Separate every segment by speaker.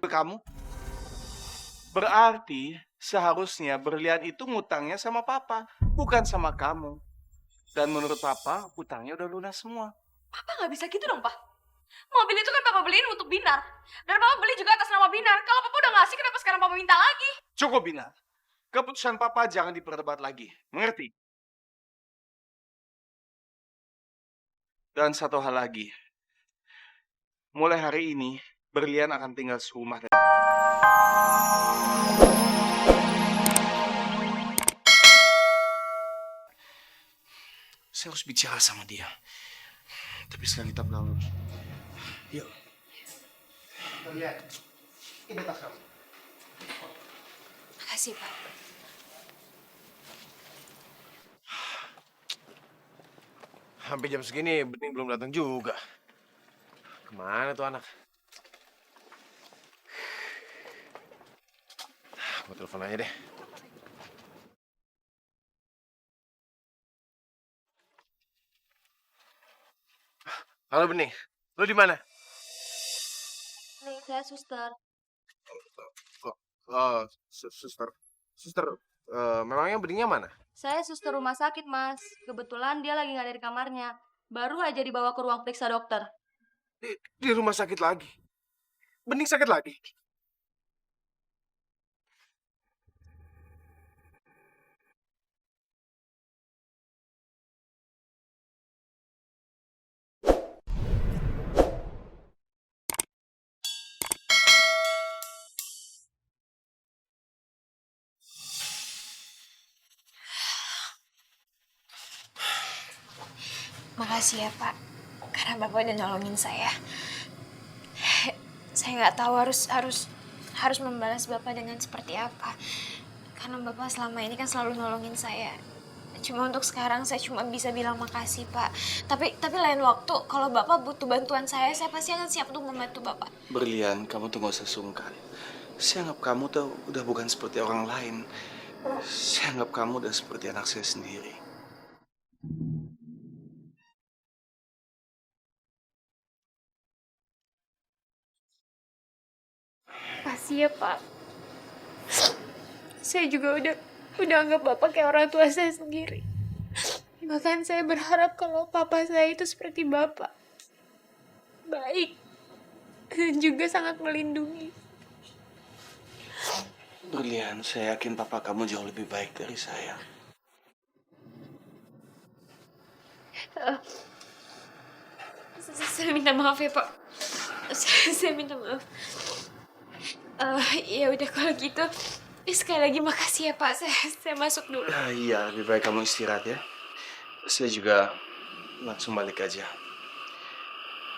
Speaker 1: kamu? Berarti seharusnya Berlian itu ngutangnya sama papa, bukan sama kamu. Dan menurut papa, utangnya udah lunas semua.
Speaker 2: Papa nggak bisa gitu dong, Pak. Mobil itu kan Papa beliin untuk Binar. Dan Papa beli juga atas nama Binar. Kalau Papa udah ngasih, kenapa sekarang Papa minta lagi?
Speaker 1: Cukup, Bina. Keputusan papa jangan diperdebat lagi. Mengerti? Dan satu hal lagi. Mulai hari ini, Berlian akan tinggal serumah. Saya harus bicara sama dia. Tapi sekarang kita pulang. Yuk. Berlian, ini tas kamu.
Speaker 2: Makasih, Pak.
Speaker 3: Hampir jam segini, Bening belum datang juga. Kemana tuh anak? Gue telepon aja deh. Halo Bening, lu di mana?
Speaker 2: Nih, saya suster.
Speaker 3: Oh, suster, memangnya Beningnya mana?
Speaker 2: Saya suster rumah sakit, Mas. Kebetulan dia lagi nggak ada di kamarnya. Baru aja dibawa ke ruang periksa dokter.
Speaker 3: Di rumah sakit lagi. Bening sakit lagi.
Speaker 4: Makasih ya Pak, karena Bapak udah nolongin saya. Saya nggak tahu harus membalas Bapak dengan seperti apa. Karena Bapak selama ini kan selalu nolongin saya. Cuma untuk sekarang saya cuma bisa bilang makasih Pak. Tapi lain waktu kalau Bapak butuh bantuan saya pasti akan siap untuk membantu Bapak.
Speaker 1: Berlian, kamu tuh gak usah sungkan. Saya anggap kamu tuh udah bukan seperti orang lain. Saya anggap kamu udah seperti anak saya sendiri.
Speaker 4: Makasih ya Pak. Saya juga udah anggap Bapak kayak orang tua saya sendiri. Bahkan saya berharap kalau Papa saya itu seperti Bapak. Baik. Dan juga sangat melindungi.
Speaker 1: Berlian, saya yakin papa kamu jauh lebih baik dari saya.
Speaker 4: Saya minta maaf ya Pak. Saya minta maaf. Ya udah kalau gitu. Sekali lagi makasih ya Pak. Saya masuk dulu.
Speaker 1: Iya, lebih baik kamu istirahat ya. Saya juga langsung balik aja.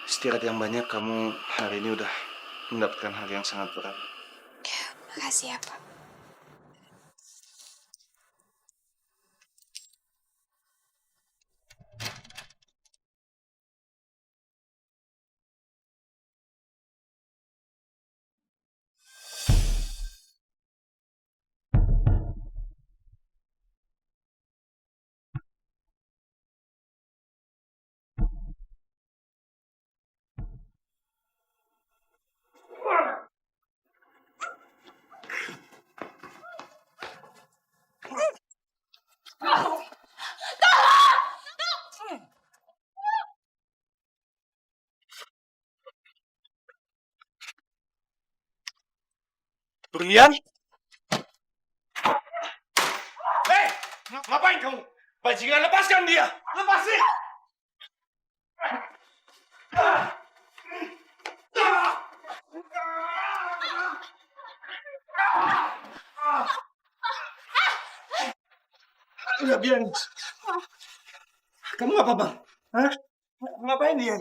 Speaker 1: Istirahat yang banyak, kamu hari ini udah mendapatkan hal yang sangat berat.
Speaker 4: Makasih ya Pak.
Speaker 1: Berlian? Hei, ngapain kamu? Bajingan, lepaskan dia! Lepasin! Udah, biarin. Kamu apa, Bang? Hah? Ngapain dia?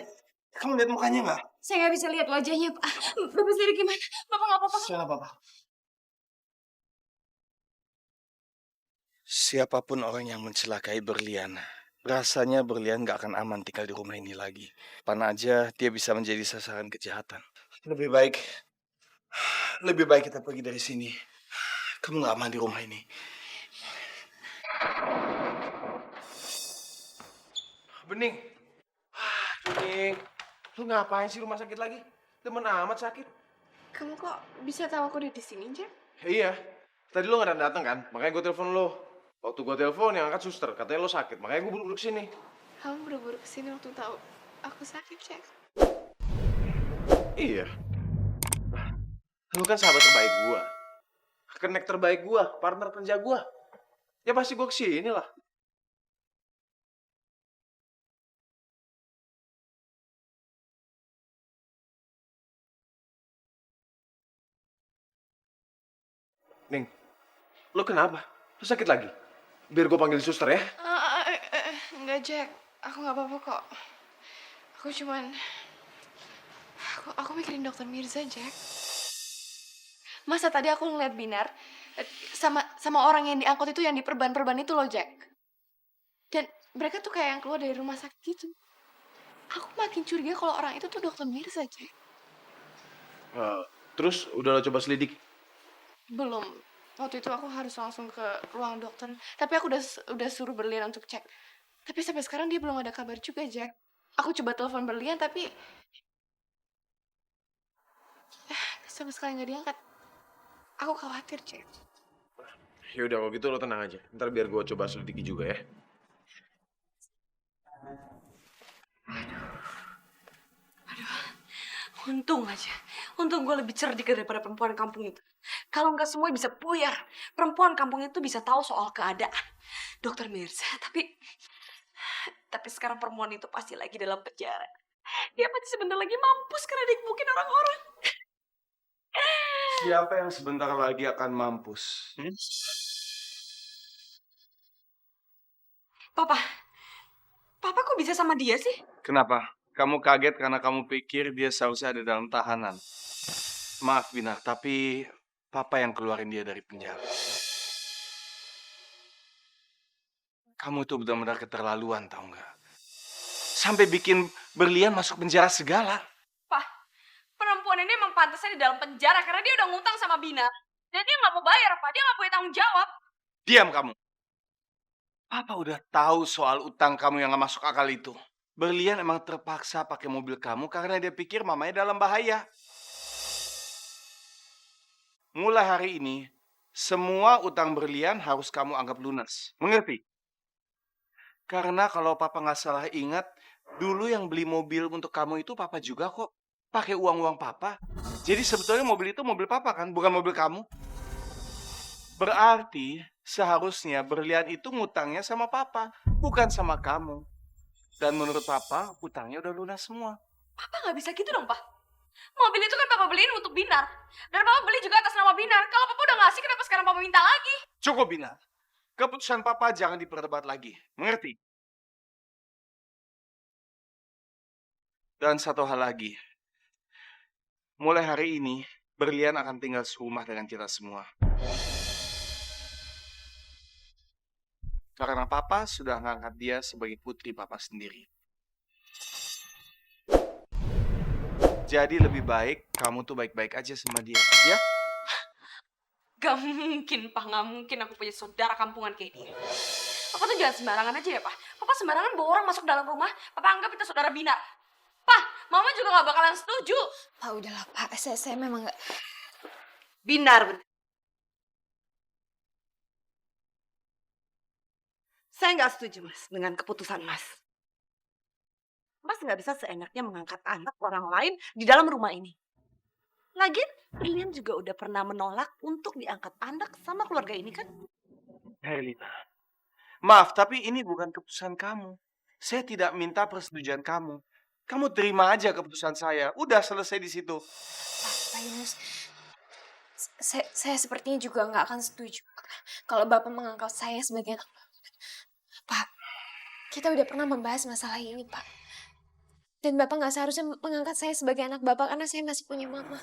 Speaker 1: Kamu lihat mukanya nggak?
Speaker 4: Saya nggak bisa lihat wajahnya Pak. Bapak sendiri gimana? Bapak nggak apa-apa?
Speaker 1: Saya nggak apa-apa. Siapapun orang yang mencelakai Berlian, rasanya Berlian nggak akan aman tinggal di rumah ini lagi. Pan aja dia bisa menjadi sasaran kejahatan. Lebih baik kita pergi dari sini. Kamu nggak aman di rumah ini.
Speaker 3: Bening. Bening. Lu ngapain sih rumah sakit lagi? Demen amat sakit.
Speaker 2: Kamu kok bisa tahu aku udah di sini, Jack?
Speaker 3: Iya, tadi lo nggak datang kan? Makanya gue telepon lo. Waktu gue telepon yang angkat suster, katanya lo sakit. Makanya gue buru-buru kesini.
Speaker 2: Kamu buru-buru kesini waktu tahu aku sakit, Jack.
Speaker 3: Iya. Lo kan sahabat terbaik gue. Connect terbaik gue, partner kerja gue. Ya pasti gue kesini lah. Ning, lo kenapa? Lo sakit lagi? Biar gue panggil suster ya.
Speaker 2: Enggak, Jack. Aku nggak apa-apa kok. Aku cuman... Aku mikirin dokter Mirza, Jack. Masa tadi aku ngeliat Binar sama orang yang diangkut itu, yang di perban-perban itu loh, Jack. Dan mereka tuh kayak yang keluar dari rumah sakit gitu. Aku makin curiga kalau orang itu tuh dokter Mirza, Jack.
Speaker 3: Terus udah lo coba selidik?
Speaker 2: Belum. Waktu itu aku harus langsung ke ruang dokter. Tapi aku udah suruh Berlian untuk cek. Tapi sampai sekarang dia belum ada kabar juga, Jack. Aku coba telepon Berlian tapi sama sekali nggak diangkat. Aku khawatir, Jack.
Speaker 3: Ya udah kalau gitu lo tenang aja. Ntar biar gue coba selidiki juga ya.
Speaker 2: Untung aja. Untung gue lebih cerdik daripada perempuan kampung itu. Kalau nggak semua bisa buyar. Perempuan kampung itu bisa tahu soal keadaan dokter Mirza. Tapi sekarang perempuan itu pasti lagi dalam penjara. Dia pasti sebentar lagi mampus karena digebukin orang-orang.
Speaker 1: Siapa yang sebentar lagi akan mampus?
Speaker 2: Papa kok bisa sama dia sih?
Speaker 1: Kenapa? Kamu kaget karena kamu pikir dia seharusnya ada dalam tahanan. Maaf, Binar, tapi Papa yang keluarin dia dari penjara. Kamu tuh benar-benar keterlaluan, tau nggak? Sampai bikin Berlian masuk penjara segala.
Speaker 2: Pak, perempuan ini emang pantasnya di dalam penjara karena dia udah ngutang sama Binar. Dan dia nggak mau bayar, Pak. Dia nggak punya tanggung jawab.
Speaker 1: Diam kamu. Papa udah tahu soal utang kamu yang gak masuk akal itu. Berlian emang terpaksa pakai mobil kamu karena dia pikir mamanya dalam bahaya. Mulai hari ini, semua utang Berlian harus kamu anggap lunas. Mengerti? Karena kalau Papa nggak salah ingat, dulu yang beli mobil untuk kamu itu Papa juga kok. Pakai uang-uang Papa. Jadi sebetulnya mobil itu mobil Papa kan, bukan mobil kamu. Berarti seharusnya Berlian itu ngutangnya sama Papa, bukan sama kamu. Dan menurut Papa, utangnya udah lunas semua.
Speaker 2: Papa nggak bisa gitu dong, Pak. Mobil itu kan Papa beliin untuk Binar. Dan Papa beli juga atas nama Binar. Kalau Papa udah ngasih, kenapa sekarang Papa minta lagi?
Speaker 1: Cukup, Binar. Keputusan Papa jangan diperdebat lagi. Mengerti? Dan satu hal lagi. Mulai hari ini, Berlian akan tinggal serumah dengan kita semua. Karena Papa sudah ngangkat dia sebagai putri Papa sendiri. Jadi lebih baik kamu tuh baik-baik aja sama dia, ya?
Speaker 2: Gak mungkin, Pak. Gak mungkin aku punya saudara kampungan kayak dia. Papa tuh jangan sembarangan aja ya, Pak. Papa sembarangan bawa orang masuk dalam rumah. Papa anggap itu saudara Binar. Pak, Mama juga gak bakalan setuju.
Speaker 4: Pak, udahlah Pak. Saya memang nggak...
Speaker 5: Binar. Saya nggak setuju, Mas, dengan keputusan Mas. Mas nggak bisa seenaknya mengangkat anak orang lain di dalam rumah ini. Lagian, Berlian juga udah pernah menolak untuk diangkat anak sama keluarga ini kan?
Speaker 1: Herlina, maaf, tapi ini bukan keputusan kamu. Saya tidak minta persetujuan kamu. Kamu terima aja keputusan saya. Udah selesai di situ.
Speaker 4: Pak Yunus, saya sepertinya juga nggak akan setuju kalau Bapak mengangkat saya sebagai anak Bapak. Pak, kita udah pernah membahas masalah ini, Pak. Dan Bapak nggak seharusnya mengangkat saya sebagai anak Bapak karena saya masih punya mama.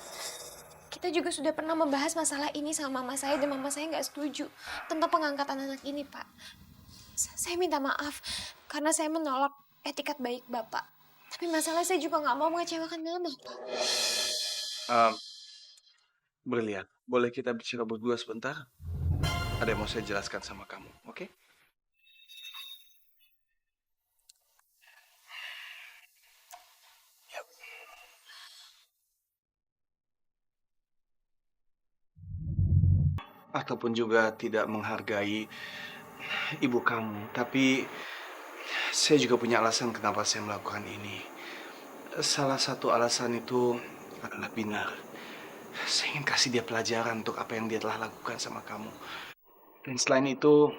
Speaker 4: Kita juga sudah pernah membahas masalah ini sama mama saya dan mama saya nggak setuju tentang pengangkatan anak ini, Pak. Saya minta maaf karena saya menolak etikat baik Bapak. Tapi masalah saya juga nggak mau mengecewakan mama, Pak.
Speaker 1: Berlian, boleh kita bicara berdua sebentar? Ada yang mau saya jelaskan sama kamu, oke? ataupun juga tidak menghargai ibu kamu. Tapi saya juga punya alasan kenapa saya melakukan ini. Salah satu alasan itu adalah Binar. Saya ingin kasih dia pelajaran untuk apa yang dia telah lakukan sama kamu. Dan selain itu,